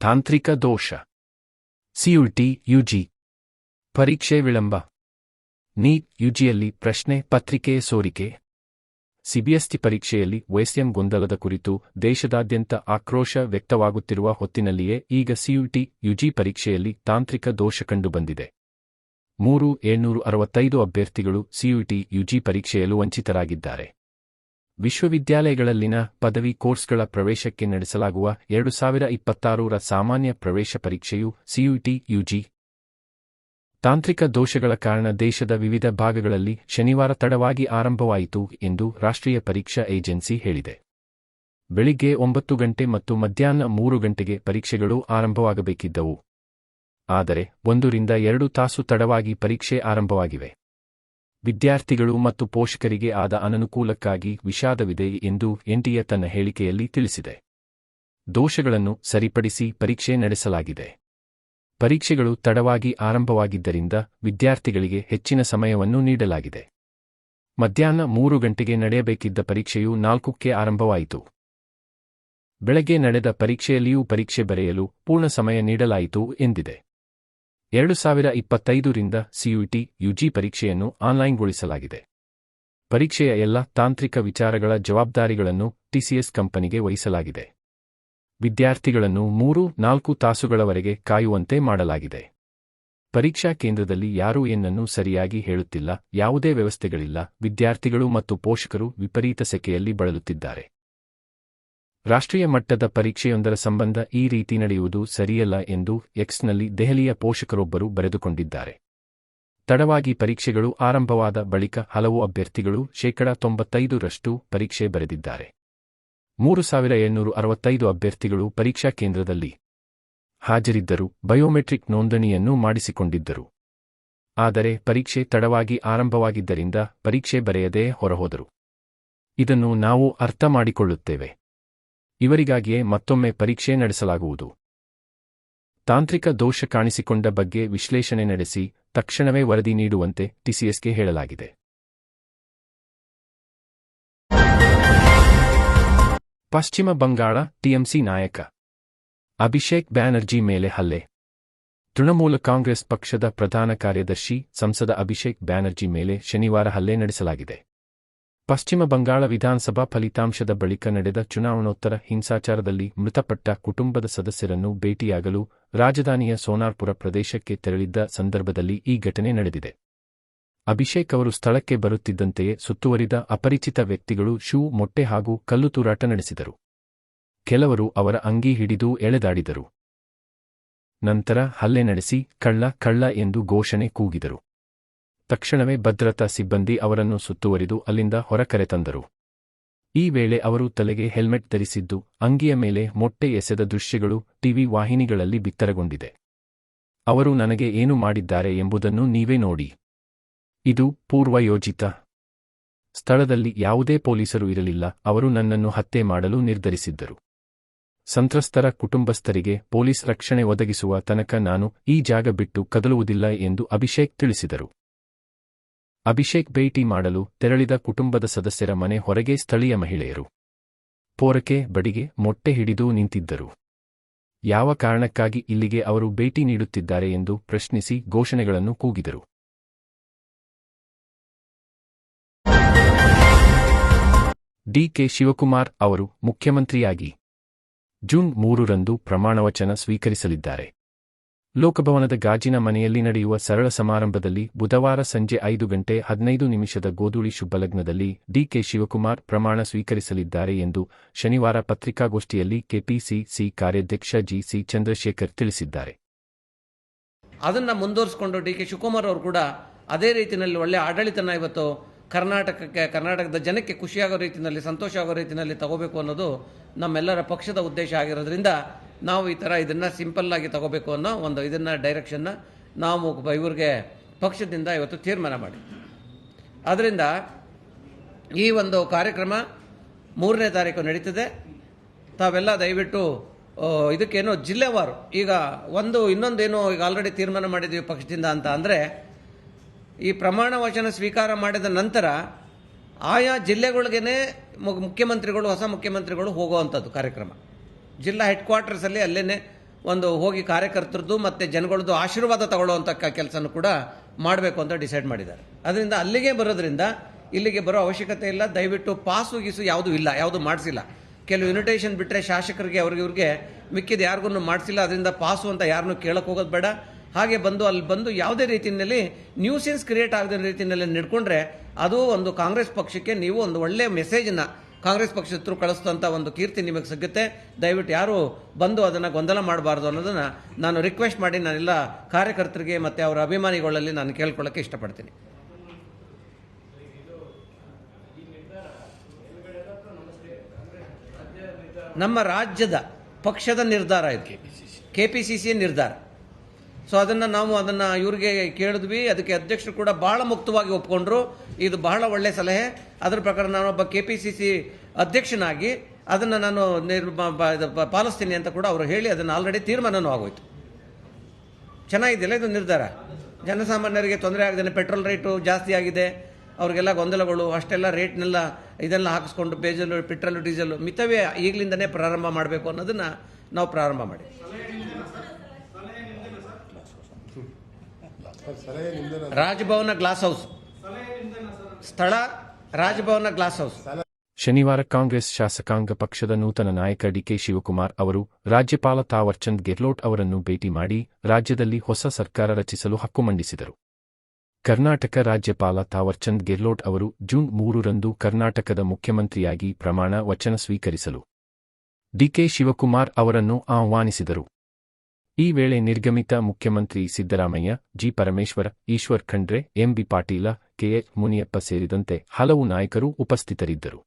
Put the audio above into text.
ತಾಂತ್ರಿಕ ದೋಷ. ಸಿಯುಟಿ ಯುಜಿ ಪರೀಕ್ಷೆ ವಿಳಂಬ. ನೀಟ್ ಯುಜಿಯಲ್ಲಿ ಪ್ರಶ್ನೆ ಪತ್ರಿಕೆ ಸೋರಿಕೆ. ಸಿಬಿಎಸ್ಇ ಪರೀಕ್ಷೆಯಲ್ಲಿ ವೈಎಸ್ಎಂ ಗೊಂದಲದ ಕುರಿತು ದೇಶದಾದ್ಯಂತ ಆಕ್ರೋಶ ವ್ಯಕ್ತವಾಗುತ್ತಿರುವ ಹೊತ್ತಿನಲ್ಲಿಯೇ ಈಗ ಸಿಯುಟಿ ಯುಜಿ ಪರೀಕ್ಷೆಯಲ್ಲಿ ತಾಂತ್ರಿಕ ದೋಷ ಕಂಡುಬಂದಿದೆ. 765 ಅಭ್ಯರ್ಥಿಗಳು ಸಿಯುಟಿ ಯುಜಿ ಪರೀಕ್ಷೆಯಲ್ಲೂ ವಂಚಿತರಾಗಿದ್ದಾರೆ. ವಿಶ್ವವಿದ್ಯಾಲಯಗಳಲ್ಲಿನ ಪದವಿ ಕೋರ್ಸ್ಗಳ ಪ್ರವೇಶಕ್ಕೆ ನಡೆಸಲಾಗುವ 2026ರ ಸಾಮಾನ್ಯ ಪ್ರವೇಶ ಪರೀಕ್ಷೆಯು ಸಿಯುಟಿ ಯುಜಿ ತಾಂತ್ರಿಕ ದೋಷಗಳ ಕಾರಣ ದೇಶದ ವಿವಿಧ ಭಾಗಗಳಲ್ಲಿ ಶನಿವಾರ ತಡವಾಗಿ ಆರಂಭವಾಯಿತು ಎಂದು ರಾಷ್ಟ್ರೀಯ ಪರೀಕ್ಷಾ ಏಜೆನ್ಸಿ ಹೇಳಿದೆ. ಬೆಳಿಗ್ಗೆ 9 ಗಂಟೆ ಮತ್ತು ಮಧ್ಯಾಹ್ನ 3 ಗಂಟೆಗೆ ಪರೀಕ್ಷೆಗಳು ಆರಂಭವಾಗಬೇಕಿದ್ದವು. ಆದರೆ 1 ರಿಂದ 2 ತಾಸು ತಡವಾಗಿ ಪರೀಕ್ಷೆ ಆರಂಭವಾಗಿವೆ. ವಿದ್ಯಾರ್ಥಿಗಳು ಮತ್ತು ಪೋಷಕರಿಗೆ ಆದ ಅನನುಕೂಲಕ್ಕಾಗಿ ವಿಷಾದವಿದೆ ಎಂದು ಎನ್ಟಿಎ ತನ್ನ ಹೇಳಿಕೆಯಲ್ಲಿ ತಿಳಿಸಿದೆ. ದೋಷಗಳನ್ನು ಸರಿಪಡಿಸಿ ಪರೀಕ್ಷೆ ನಡೆಸಲಾಗಿದೆ. ಪರೀಕ್ಷೆಗಳು ತಡವಾಗಿ ಆರಂಭವಾಗಿದ್ದರಿಂದ ವಿದ್ಯಾರ್ಥಿಗಳಿಗೆ ಹೆಚ್ಚಿನ ಸಮಯವನ್ನು ನೀಡಲಾಗಿದೆ. ಮಧ್ಯಾಹ್ನ 3 ಗಂಟೆಗೆ ನಡೆಯಬೇಕಿದ್ದ ಪರೀಕ್ಷೆಯು 4ಕ್ಕೆ ಆರಂಭವಾಯಿತು. ಬೆಳಗ್ಗೆ ನಡೆದ ಪರೀಕ್ಷೆಯಲ್ಲಿಯೂ ಪರೀಕ್ಷೆ ಬರೆಯಲು ಪೂರ್ಣ ಸಮಯ ನೀಡಲಾಯಿತು ಎಂದಿದೆ. 2025ರಿಂದ ಸಿಯುಟಿ ಯುಜಿ ಪರೀಕ್ಷೆಯನ್ನು ಆನ್ಲೈನ್ಗೊಳಿಸಲಾಗಿದೆ. ಪರೀಕ್ಷೆಯ ಎಲ್ಲ ತಾಂತ್ರಿಕ ವಿಚಾರಗಳ ಜವಾಬ್ದಾರಿಗಳನ್ನು ಟಿಸಿಎಸ್ ಕಂಪನಿಗೆ ವಹಿಸಲಾಗಿದೆ. ವಿದ್ಯಾರ್ಥಿಗಳನ್ನು 3-4 ತಾಸುಗಳವರೆಗೆ ಕಾಯುವಂತೆ ಮಾಡಲಾಗಿದೆ. ಪರೀಕ್ಷಾ ಕೇಂದ್ರದಲ್ಲಿ ಯಾರೂ ಏನನ್ನೂ ಸರಿಯಾಗಿ ಹೇಳುತ್ತಿಲ್ಲ, ಯಾವುದೇ ವ್ಯವಸ್ಥೆಗಳಿಲ್ಲ, ವಿದ್ಯಾರ್ಥಿಗಳು ಮತ್ತು ಪೋಷಕರು ವಿಪರೀತ ಸೆಕೆಯಲ್ಲಿ ಬಳಲುತ್ತಿದ್ದಾರೆ. ರಾಷ್ಟ್ರೀಯ ಮಟ್ಟದ ಪರೀಕ್ಷೆಯೊಂದರ ಸಂಬಂಧ ಈ ರೀತಿ ನಡೆಯುವುದು ಸರಿಯಲ್ಲ ಎಂದು ಎಕ್ಸ್ನಲ್ಲಿ ದೆಹಲಿಯ ಪೋಷಕರೊಬ್ಬರು ಬರೆದುಕೊಂಡಿದ್ದಾರೆ. ತಡವಾಗಿ ಪರೀಕ್ಷೆಗಳು ಆರಂಭವಾದ ಬಳಿಕ ಹಲವು ಅಭ್ಯರ್ಥಿಗಳು 95% ಪರೀಕ್ಷೆ ಬರೆದಿದ್ದಾರೆ. 3765 ಅಭ್ಯರ್ಥಿಗಳು ಪರೀಕ್ಷಾ ಕೇಂದ್ರದಲ್ಲಿ ಹಾಜರಿದ್ದರು, ಬಯೋಮೆಟ್ರಿಕ್ ನೋಂದಣಿಯನ್ನು ಮಾಡಿಸಿಕೊಂಡಿದ್ದರು. ಆದರೆ ಪರೀಕ್ಷೆ ತಡವಾಗಿ ಆರಂಭವಾಗಿದ್ದರಿಂದ ಪರೀಕ್ಷೆ ಬರೆಯದೇ ಹೊರಹೋದರು. ಇದನ್ನು ನಾವು ಅರ್ಥ ಮಾಡಿಕೊಳ್ಳುತ್ತೇವೆ. ಇವರಿಗಾಗಿಯೇ ಮತ್ತೊಮ್ಮೆ ಪರೀಕ್ಷೆ ನಡೆಸಲಾಗುವುದು. ತಾಂತ್ರಿಕ ದೋಷ ಕಾಣಿಸಿಕೊಂಡ ಬಗ್ಗೆ ವಿಶ್ಲೇಷಣೆ ನಡೆಸಿ ತಕ್ಷಣವೇ ವರದಿ ನೀಡುವಂತೆ ಟಿಸಿಎಸ್ಗೆ ಹೇಳಲಾಗಿದೆ. ಪಶ್ಚಿಮ ಬಂಗಾಳ ಟಿಎಂಸಿ ನಾಯಕ ಅಭಿಷೇಕ್ ಬ್ಯಾನರ್ಜಿ ಮೇಲೆ ಹಲ್ಲೆ. ತೃಣಮೂಲ ಕಾಂಗ್ರೆಸ್ ಪಕ್ಷದ ಪ್ರಧಾನ ಕಾರ್ಯದರ್ಶಿ ಸಂಸದ ಅಭಿಷೇಕ್ ಬ್ಯಾನರ್ಜಿ ಮೇಲೆ ಶನಿವಾರ ಹಲ್ಲೆ ನಡೆಸಲಾಗಿದೆ. ಪಶ್ಚಿಮ ಬಂಗಾಳ ವಿಧಾನಸಭಾ ಫಲಿತಾಂಶದ ಬಳಿಕ ನಡೆದ ಚುನಾವಣೋತ್ತರ ಹಿಂಸಾಚಾರದಲ್ಲಿ ಮೃತಪಟ್ಟ ಕುಟುಂಬದ ಸದಸ್ಯರನ್ನು ಭೇಟಿಯಾಗಲು ರಾಜಧಾನಿಯ ಸೋನಾರ್ಪುರ ಪ್ರದೇಶಕ್ಕೆ ತೆರಳಿದ್ದ ಸಂದರ್ಭದಲ್ಲಿ ಈ ಘಟನೆ ನಡೆದಿದೆ. ಅಭಿಷೇಕ್ ಅವರು ಸ್ಥಳಕ್ಕೆ ಬರುತ್ತಿದ್ದಂತೆಯೇ ಸುತ್ತುವರಿದ ಅಪರಿಚಿತ ವ್ಯಕ್ತಿಗಳು ಶೂ, ಮೊಟ್ಟೆ ಹಾಗೂ ಕಲ್ಲು ತೂರಾಟ ನಡೆಸಿದರು. ಕೆಲವರು ಅವರ ಅಂಗಿ ಹಿಡಿದು ಎಳೆದಾಡಿದರು. ನಂತರ ಹಲ್ಲೆ ನಡೆಸಿ ಕಳ್ಳ ಕಳ್ಳ ಎಂದು ಘೋಷಣೆ ಕೂಗಿದರು. ತಕ್ಷಣವೇ ಭದ್ರತಾ ಸಿಬ್ಬಂದಿ ಅವರನ್ನು ಸುತ್ತುವರಿದು ಅಲ್ಲಿಂದ ಹೊರಕರೆತಂದರು. ಈ ವೇಳೆ ಅವರು ತಲೆಗೆ ಹೆಲ್ಮೆಟ್ ಧರಿಸಿದ್ದು, ಅಂಗಿಯ ಮೇಲೆ ಮೊಟ್ಟೆ ಎಸೆದ ದೃಶ್ಯಗಳು ಟಿವಿ ವಾಹಿನಿಗಳಲ್ಲಿ ಬಿತ್ತರಗೊಂಡಿದೆ. ಅವರು ನನಗೆ ಏನು ಮಾಡಿದ್ದಾರೆ ಎಂಬುದನ್ನು ನೀವೇ ನೋಡಿ. ಇದು ಪೂರ್ವಯೋಜಿತ. ಸ್ಥಳದಲ್ಲಿ ಯಾವುದೇ ಪೊಲೀಸರು ಇರಲಿಲ್ಲ, ಅವರು ನನ್ನನ್ನು ಹತ್ಯೆ ಮಾಡಲು ನಿರ್ಧರಿಸಿದ್ದರು. ಸಂತ್ರಸ್ತರ ಕುಟುಂಬಸ್ಥರಿಗೆ ಪೊಲೀಸ್ ರಕ್ಷಣೆ ಒದಗಿಸುವ ತನಕ ನಾನು ಈ ಜಾಗ ಬಿಟ್ಟು ಕದಲುವುದಿಲ್ಲ ಎಂದು ಅಭಿಷೇಕ್ ತಿಳಿಸಿದರು. ಅಭಿಷೇಕ್ ಭೇಟಿ ಮಾಡಲು ತೆರಳಿದ ಕುಟುಂಬದ ಸದಸ್ಯರ ಮನೆ ಹೊರಗೆ ಸ್ಥಳೀಯ ಮಹಿಳೆಯರು ಪೊರಕೆ, ಬಡಿಗೆ, ಮೊಟ್ಟೆ ಹಿಡಿದು ನಿಂತಿದ್ದರು. ಯಾವ ಕಾರಣಕ್ಕಾಗಿ ಇಲ್ಲಿಗೆ ಅವರು ಭೇಟಿ ನೀಡುತ್ತಿದ್ದಾರೆ ಎಂದು ಪ್ರಶ್ನಿಸಿ ಘೋಷಣೆಗಳನ್ನು ಕೂಗಿದರು. ಡಿಕೆ ಶಿವಕುಮಾರ್ ಅವರು ಮುಖ್ಯಮಂತ್ರಿಯಾಗಿ ಜೂನ್ 3ರಂದು ಪ್ರಮಾಣವಚನ ಸ್ವೀಕರಿಸಲಿದ್ದಾರೆ. ಲೋಕಭವನದ ಗಾಜಿನ ಮನೆಯಲ್ಲಿ ನಡೆಯುವ ಸರಳ ಸಮಾರಂಭದಲ್ಲಿ ಬುಧವಾರ ಸಂಜೆ 5:15 ಗೋಧೂಳಿ ಶುಭಲಗ್ನದಲ್ಲಿ ಡಿಕೆ ಶಿವಕುಮಾರ್ ಪ್ರಮಾಣ ಸ್ವೀಕರಿಸಲಿದ್ದಾರೆ ಎಂದು ಶನಿವಾರ ಪತ್ರಿಕಾಗೋಷ್ಠಿಯಲ್ಲಿ ಕೆಪಿಸಿಸಿ ಕಾರ್ಯಾಧ್ಯಕ್ಷ ಜಿಸಿ ಚಂದ್ರಶೇಖರ್ ತಿಳಿಸಿದ್ದಾರೆ. ಅದನ್ನು ಮುಂದುವರಿಸಿಕೊಂಡು ಡಿಕೆ ಶಿವಕುಮಾರ್ ಅವರು ಕೂಡ ಅದೇ ರೀತಿಯಲ್ಲಿ ಒಳ್ಳೆಯ ಆಡಳಿತನ ಇವತ್ತು ಕರ್ನಾಟಕದ ಜನಕ್ಕೆ ಖುಷಿಯಾಗೋ ರೀತಿಯಲ್ಲಿ, ಸಂತೋಷ ಆಗೋ ರೀತಿಯಲ್ಲಿ ತಗೋಬೇಕು ಅನ್ನೋದು ನಮ್ಮೆಲ್ಲರ ಪಕ್ಷದ ಉದ್ದೇಶ ಆಗಿರೋದ್ರಿಂದ ನಾವು ಈ ಥರ ಇದನ್ನು ಸಿಂಪಲ್ಲಾಗಿ ತಗೋಬೇಕು ಅನ್ನೋ ಒಂದು ಇದನ್ನು ಡೈರೆಕ್ಷನ್ನ ನಾವು ಇವ್ರಿಗೆ ಪಕ್ಷದಿಂದ ಇವತ್ತು ತೀರ್ಮಾನ ಮಾಡಿ. ಆದ್ದರಿಂದ ಈ ಒಂದು ಕಾರ್ಯಕ್ರಮ 3ನೇ ತಾರೀಕು ನಡೀತದೆ. ತಾವೆಲ್ಲ ದಯವಿಟ್ಟು ಇದಕ್ಕೇನು ಜಿಲ್ಲೆವಾರು ಈಗ ಇನ್ನೊಂದೇನು ಈಗ ಆಲ್ರೆಡಿ ತೀರ್ಮಾನ ಮಾಡಿದ್ದೀವಿ ಪಕ್ಷದಿಂದ ಅಂತ ಅಂದರೆ, ಈ ಪ್ರಮಾಣ ವಚನ ಸ್ವೀಕಾರ ಮಾಡಿದ ನಂತರ ಆಯಾ ಜಿಲ್ಲೆಗಳಿಗೇ ಮುಖ್ಯಮಂತ್ರಿಗಳು, ಹೊಸ ಮುಖ್ಯಮಂತ್ರಿಗಳು ಹೋಗುವಂಥದ್ದು ಕಾರ್ಯಕ್ರಮ. ಜಿಲ್ಲಾ ಹೆಡ್ ಕ್ವಾರ್ಟರ್ಸಲ್ಲಿ ಅಲ್ಲೇ ಒಂದು ಹೋಗಿ ಕಾರ್ಯಕರ್ತರದ್ದು ಮತ್ತು ಜನಗಳದ್ದು ಆಶೀರ್ವಾದ ತಗೊಳ್ಳುವಂಥ ಕೆಲಸನೂ ಕೂಡ ಮಾಡಬೇಕು ಅಂತ ಡಿಸೈಡ್ ಮಾಡಿದ್ದಾರೆ. ಅದರಿಂದ ಅಲ್ಲಿಗೆ ಬರೋದ್ರಿಂದ ಇಲ್ಲಿಗೆ ಬರೋ ಅವಶ್ಯಕತೆ ಇಲ್ಲ. ದಯವಿಟ್ಟು ಪಾಸು ಗೀಸು ಯಾವುದೂ ಇಲ್ಲ, ಯಾವುದೂ ಮಾಡಿಸಿಲ್ಲ. ಕೆಲವು ಇನ್ವಿಟೇಷನ್ ಬಿಟ್ಟರೆ ಶಾಸಕರಿಗೆ ಇವ್ರಿಗೆ ಮಿಕ್ಕಿದ ಯಾರಿಗೂ ಮಾಡಿಸಿಲ್ಲ. ಅದರಿಂದ ಪಾಸು ಅಂತ ಯಾರನ್ನೂ ಕೇಳಕ್ಕೆ ಹೋಗೋದು ಬೇಡ. ಹಾಗೆ ಅಲ್ಲಿ ಬಂದು ಯಾವುದೇ ರೀತಿಯಲ್ಲಿ ನ್ಯೂಸೆನ್ಸ್ ಕ್ರಿಯೇಟ್ ಆಗದ ರೀತಿಯಲ್ಲಿ ನಡ್ಕೊಂಡ್ರೆ ಅದು ಒಂದು ಕಾಂಗ್ರೆಸ್ ಪಕ್ಷಕ್ಕೆ ನೀವು ಒಂದು ಒಳ್ಳೆಯ ಮೆಸೇಜನ್ನು ಕಾಂಗ್ರೆಸ್ ಪಕ್ಷದ ಹತ್ರ ಕಳಿಸ್ತಂಥ ಒಂದು ಕೀರ್ತಿ ನಿಮಗೆ ಸಿಗುತ್ತೆ. ದಯವಿಟ್ಟು ಯಾರು ಬಂದು ಅದನ್ನು ಗೊಂದಲ ಮಾಡಬಾರ್ದು ಅನ್ನೋದನ್ನು ನಾನು ರಿಕ್ವೆಸ್ಟ್ ಮಾಡಿ ನಾನೆಲ್ಲ ಕಾರ್ಯಕರ್ತರಿಗೆ ಮತ್ತು ಅವರ ಅಭಿಮಾನಿಗಳಲ್ಲಿ ನಾನು ಕೇಳ್ಕೊಳ್ಳೋಕ್ಕೆ ಇಷ್ಟಪಡ್ತೀನಿ. ನಮ್ಮ ರಾಜ್ಯದ ಪಕ್ಷದ ನಿರ್ಧಾರ ಇದು, KPCC ನಿರ್ಧಾರ. ಸೊ ಅದನ್ನು ಇವ್ರಿಗೆ ಕೇಳಿದ್ವಿ. ಅದಕ್ಕೆ ಅಧ್ಯಕ್ಷರು ಕೂಡ ಬಹಳ ಮುಕ್ತವಾಗಿ ಒಪ್ಕೊಂಡ್ರು. ಇದು ಬಹಳ ಒಳ್ಳೆಯ ಸಲಹೆ. ಅದರ ಪ್ರಕಾರ ನಾನೊಬ್ಬ KPCC ಅಧ್ಯಕ್ಷನಾಗಿ ಅದನ್ನು ನಾನು ಪಾಲಿಸ್ತೀನಿ ಅಂತ ಕೂಡ ಅವರು ಹೇಳಿ ಅದನ್ನು ಆಲ್ರೆಡಿ ತೀರ್ಮಾನವೂ ಆಗೋಯ್ತು. ಚೆನ್ನಾಗಿದೆಯಲ್ಲ ಇದು ನಿರ್ಧಾರ. ಜನಸಾಮಾನ್ಯರಿಗೆ ತೊಂದರೆ ಆಗದೇನೆ ಪೆಟ್ರೋಲ್ ರೇಟು ಜಾಸ್ತಿ ಆಗಿದೆ, ಅವ್ರಿಗೆಲ್ಲ ಗೊಂದಲಗಳು, ಅಷ್ಟೆಲ್ಲ ರೇಟ್ನೆಲ್ಲ ಇದೆಲ್ಲ ಹಾಕಿಸ್ಕೊಂಡು ಪೆಟ್ರೋಲು ಡೀಸೆಲು ಮಿತವೇ ಈಗಲಿಂದನೇ ಪ್ರಾರಂಭ ಮಾಡಬೇಕು ಅನ್ನೋದನ್ನು ನಾವು ಪ್ರಾರಂಭ ಮಾಡಿ. ರಾಜಭವನ ಗ್ಲಾಸ್ ಹೌಸ್ ಸ್ಥಳ, ರಾಜಭವನ ಗ್ಲಾಸ್ ಹೌಸ್. ಶನಿವಾರ ಕಾಂಗ್ರೆಸ್ ಶಾಸಕಾಂಗ ಪಕ್ಷದ ನೂತನ ನಾಯಕ ಡಿಕೆ ಶಿವಕುಮಾರ್ ಅವರು ರಾಜ್ಯಪಾಲ ತಾವರ್ಚಂದ್ ಗೆಹ್ಲೋಟ್ ಅವರನ್ನು ಭೇಟಿ ಮಾಡಿ ರಾಜ್ಯದಲ್ಲಿ ಹೊಸ ಸರ್ಕಾರ ರಚಿಸಲು ಹಕ್ಕು ಮಂಡಿಸಿದರು. ಕರ್ನಾಟಕ ರಾಜ್ಯಪಾಲ ತಾವರ್ಚಂದ್ ಗೆಹ್ಲೋಟ್ ಅವರು ಜೂನ್ 3ರಂದು ಕರ್ನಾಟಕದ ಮುಖ್ಯಮಂತ್ರಿಯಾಗಿ ಪ್ರಮಾಣ ವಚನ ಸ್ವೀಕರಿಸಲು ಡಿಕೆ ಶಿವಕುಮಾರ್ ಅವರನ್ನು ಆಹ್ವಾನಿಸಿದರು. ಈ ವೇಳೆ ನಿರ್ಗಮಿತ ಮುಖ್ಯಮಂತ್ರಿ Siddaramaiah, G. Parameshwara, Eshwar Khandre, MB Patil, KH Muniyappa ಸೇರಿದಂತೆ ಹಲವು ನಾಯಕರು ಉಪಸ್ಥಿತರಿದ್ದರು.